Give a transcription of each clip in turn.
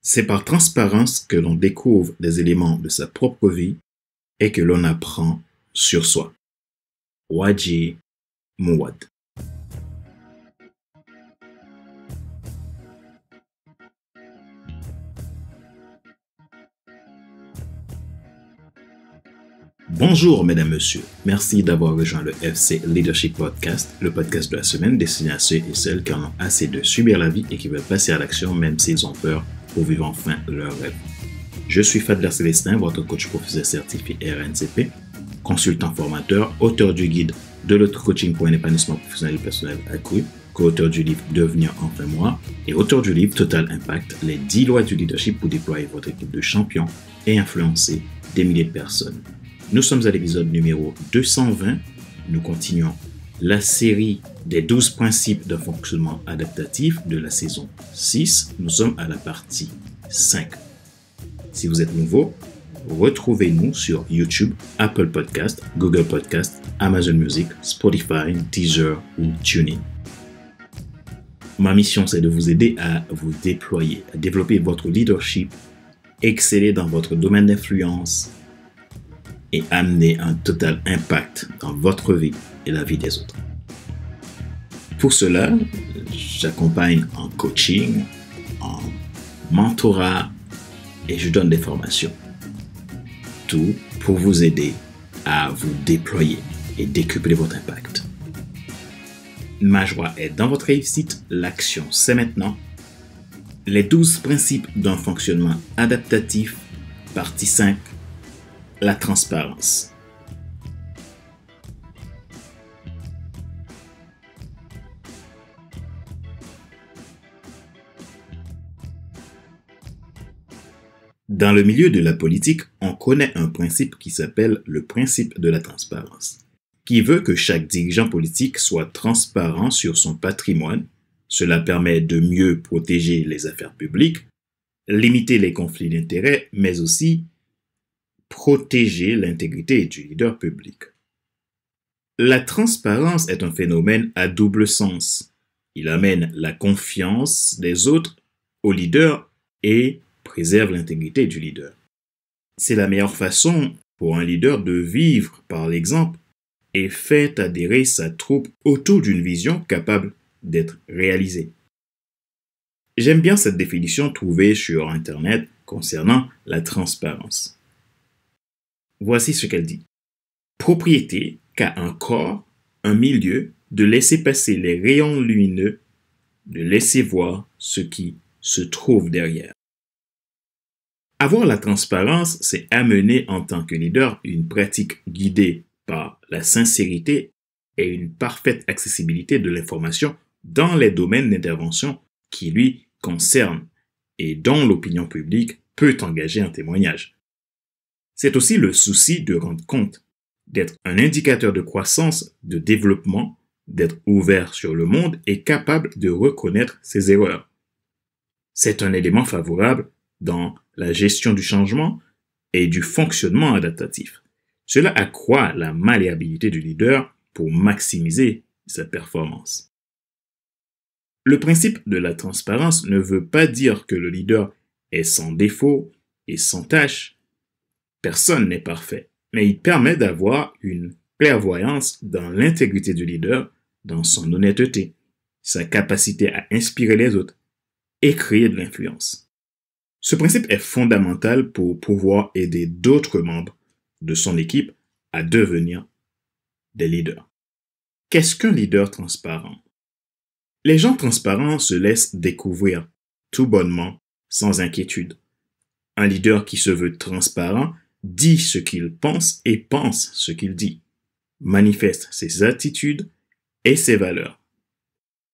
C'est par transparence que l'on découvre des éléments de sa propre vie et que l'on apprend sur soi. Wadji Mouad. Bonjour mesdames, messieurs. Merci d'avoir rejoint le FC Leadership Podcast, le podcast de la semaine destiné à ceux et celles qui en ont assez de subir la vie et qui veulent passer à l'action même s'ils ont peur pour vivre enfin leur rêve. Je suis Fadler Célestin, votre coach professeur certifié RNCP, consultant formateur, auteur du guide de l'auto-coaching pour un épanouissement professionnel et personnel accru, co-auteur du livre Devenir enfin moi et auteur du livre Total Impact, les 10 lois du leadership pour déployer votre équipe de champions et influencer des milliers de personnes. Nous sommes à l'épisode numéro 220. Nous continuons la série des 12 principes d'un fonctionnement adaptatif de la saison 6. Nous sommes à la partie 5. Si vous êtes nouveau, retrouvez-nous sur YouTube, Apple Podcast, Google Podcast, Amazon Music, Spotify, Deezer ou TuneIn. Ma mission, c'est de vous aider à vous déployer, à développer votre leadership, exceller dans votre domaine d'influence et amener un total impact dans votre vie et la vie des autres. Pour cela, j'accompagne en coaching, en mentorat et je donne des formations. Tout pour vous aider à vous déployer et décupler votre impact. Ma joie est dans votre réussite, l'action c'est maintenant. Les 12 principes d'un fonctionnement adaptatif, partie 5. La transparence. Dans le milieu de la politique, on connaît un principe qui s'appelle le principe de la transparence, qui veut que chaque dirigeant politique soit transparent sur son patrimoine. Cela permet de mieux protéger les affaires publiques, limiter les conflits d'intérêts, mais aussi protéger l'intégrité du leader public. La transparence est un phénomène à double sens. Il amène la confiance des autres au leader et préserve l'intégrité du leader. C'est la meilleure façon pour un leader de vivre par l'exemple et fait adhérer sa troupe autour d'une vision capable d'être réalisée. J'aime bien cette définition trouvée sur Internet concernant la transparence. Voici ce qu'elle dit. Propriété qu'a un corps, un milieu, de laisser passer les rayons lumineux, de laisser voir ce qui se trouve derrière. Avoir la transparence, c'est amener en tant que leader une pratique guidée par la sincérité et une parfaite accessibilité de l'information dans les domaines d'intervention qui lui concernent et dont l'opinion publique peut engager un témoignage. C'est aussi le souci de rendre compte, d'être un indicateur de croissance, de développement, d'être ouvert sur le monde et capable de reconnaître ses erreurs. C'est un élément favorable dans la gestion du changement et du fonctionnement adaptatif. Cela accroît la malléabilité du leader pour maximiser sa performance. Le principe de la transparence ne veut pas dire que le leader est sans défaut et sans tâche. Personne n'est parfait, mais il permet d'avoir une clairvoyance dans l'intégrité du leader, dans son honnêteté, sa capacité à inspirer les autres et créer de l'influence. Ce principe est fondamental pour pouvoir aider d'autres membres de son équipe à devenir des leaders. Qu'est-ce qu'un leader transparent? Les gens transparents se laissent découvrir tout bonnement, sans inquiétude. Un leader qui se veut transparent dit ce qu'il pense et pense ce qu'il dit, manifeste ses attitudes et ses valeurs.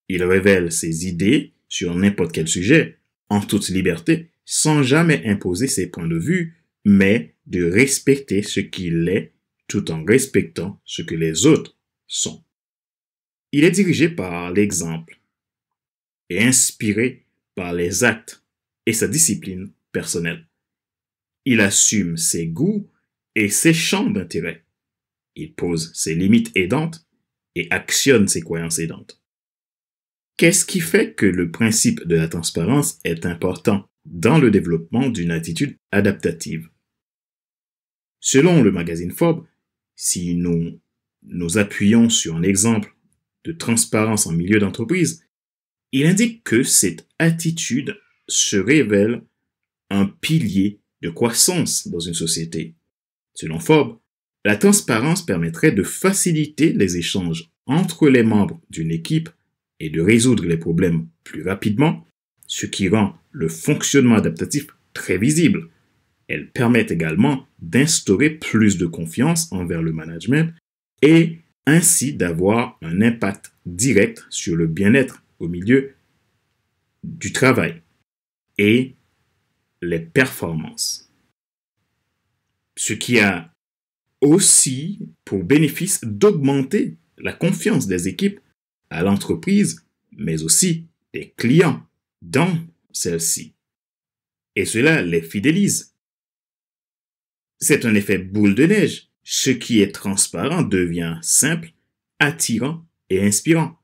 Il révèle ses idées sur n'importe quel sujet, en toute liberté, sans jamais imposer ses points de vue, mais de respecter ce qu'il est tout en respectant ce que les autres sont. Il est dirigé par l'exemple et inspiré par les actes et sa discipline personnelle. Il assume ses goûts et ses champs d'intérêt. Il pose ses limites aidantes et actionne ses croyances aidantes. Qu'est-ce qui fait que le principe de la transparence est important dans le développement d'une attitude adaptative. Selon le magazine Forbes, si nous nous appuyons sur un exemple de transparence en milieu d'entreprise, il indique que cette attitude se révèle un pilier de croissance dans une société. Selon Forbes, la transparence permettrait de faciliter les échanges entre les membres d'une équipe et de résoudre les problèmes plus rapidement, ce qui rend le fonctionnement adaptatif très visible. Elle permet également d'instaurer plus de confiance envers le management et ainsi d'avoir un impact direct sur le bien-être au milieu du travail et les performances. Ce qui a aussi pour bénéfice d'augmenter la confiance des équipes à l'entreprise, mais aussi des clients dans celle-ci. Et cela les fidélise. C'est un effet boule de neige. Ce qui est transparent devient simple, attirant et inspirant.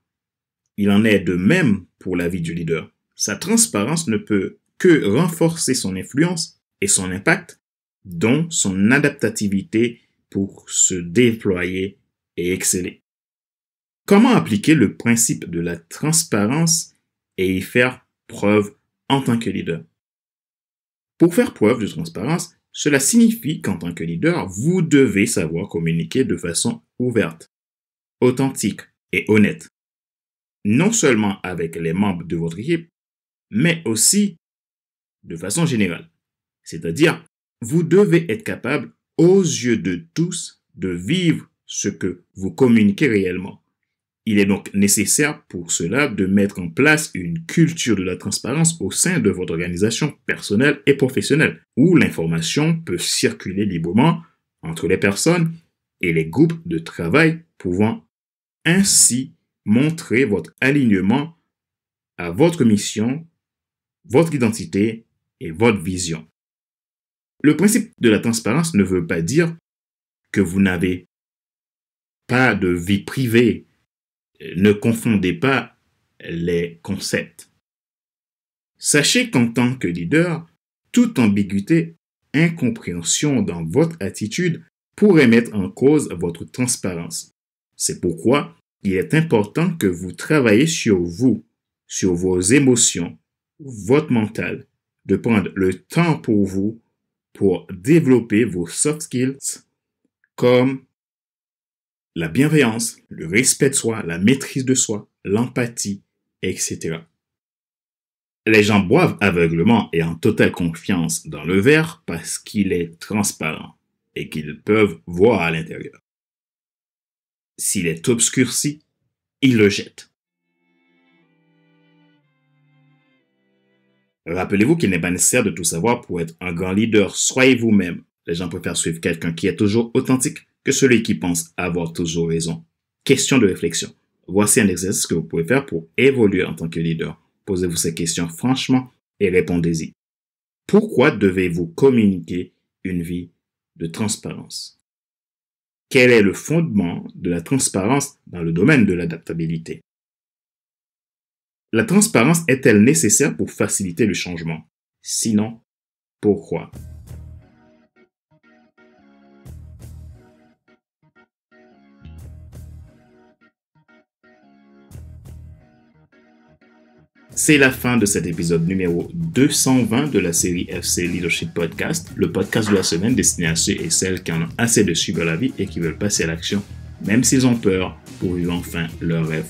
Il en est de même pour la vie du leader. Sa transparence ne peut que renforcer son influence et son impact, dont son adaptativité pour se déployer et exceller. Comment appliquer le principe de la transparence et y faire preuve en tant que leader? Pour faire preuve de transparence, cela signifie qu'en tant que leader, vous devez savoir communiquer de façon ouverte, authentique et honnête. Non seulement avec les membres de votre équipe, mais aussi de façon générale. C'est-à-dire, vous devez être capable, aux yeux de tous, de vivre ce que vous communiquez réellement. Il est donc nécessaire pour cela de mettre en place une culture de la transparence au sein de votre organisation personnelle et professionnelle, où l'information peut circuler librement entre les personnes et les groupes de travail, pouvant ainsi montrer votre alignement à votre mission, votre identité et votre vision. Le principe de la transparence ne veut pas dire que vous n'avez pas de vie privée. Ne confondez pas les concepts. Sachez qu'en tant que leader, toute ambiguïté, incompréhension dans votre attitude pourrait mettre en cause votre transparence. C'est pourquoi il est important que vous travaillez sur vous, sur vos émotions, votre mental, de prendre le temps pour vous pour développer vos soft skills comme la bienveillance, le respect de soi, la maîtrise de soi, l'empathie, etc. Les gens boivent aveuglément et en totale confiance dans le verre parce qu'il est transparent et qu'ils peuvent voir à l'intérieur. S'il est obscurci, ils le jettent. Rappelez-vous qu'il n'est pas nécessaire de tout savoir pour être un grand leader. Soyez vous-même. Les gens préfèrent suivre quelqu'un qui est toujours authentique que celui qui pense avoir toujours raison. Question de réflexion. Voici un exercice que vous pouvez faire pour évoluer en tant que leader. Posez-vous ces questions franchement et répondez-y. Pourquoi devez-vous communiquer une vie de transparence? Quel est le fondement de la transparence dans le domaine de l'adaptabilité? La transparence est-elle nécessaire pour faciliter le changement? Sinon, pourquoi? C'est la fin de cet épisode numéro 220 de la série FC Leadership Podcast, le podcast de la semaine destiné à ceux et celles qui en ont assez de suivre la vie et qui veulent passer à l'action, même s'ils ont peur, pour vivre enfin leur rêve.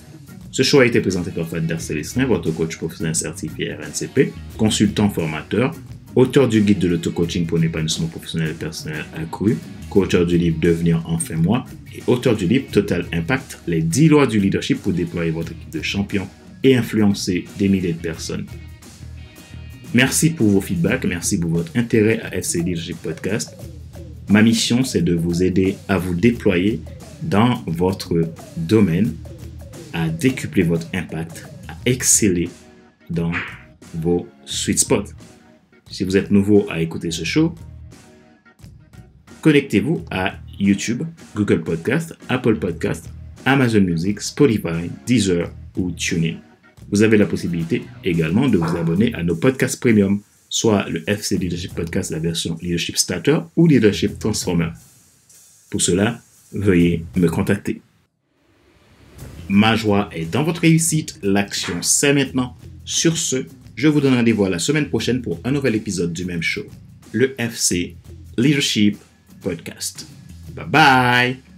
Ce show a été présenté par Fadler Célestin, votre coach professionnel certifié RNCP, consultant formateur, auteur du guide de l'auto-coaching pour un épanouissement professionnel et personnel accru, co-auteur du livre Devenir enfin moi et auteur du livre Total Impact, les 10 lois du leadership pour déployer votre équipe de champions et influencer des milliers de personnes. Merci pour vos feedbacks, merci pour votre intérêt à FC Leadership Podcast. Ma mission, c'est de vous aider à vous déployer dans votre domaine, à décupler votre impact, à exceller dans vos sweet spots. Si vous êtes nouveau à écouter ce show, connectez-vous à YouTube, Google Podcast, Apple Podcast, Amazon Music, Spotify, Deezer ou TuneIn. Vous avez la possibilité également de vous abonner à nos podcasts premium soit le FC Leadership Podcast, la version Leadership Starter ou Leadership Transformer. Pour cela, veuillez me contacter. Ma joie est dans votre réussite, l'action c'est maintenant. Sur ce, je vous donne rendez-vous la semaine prochaine pour un nouvel épisode du même show, le FC Leadership Podcast. Bye bye!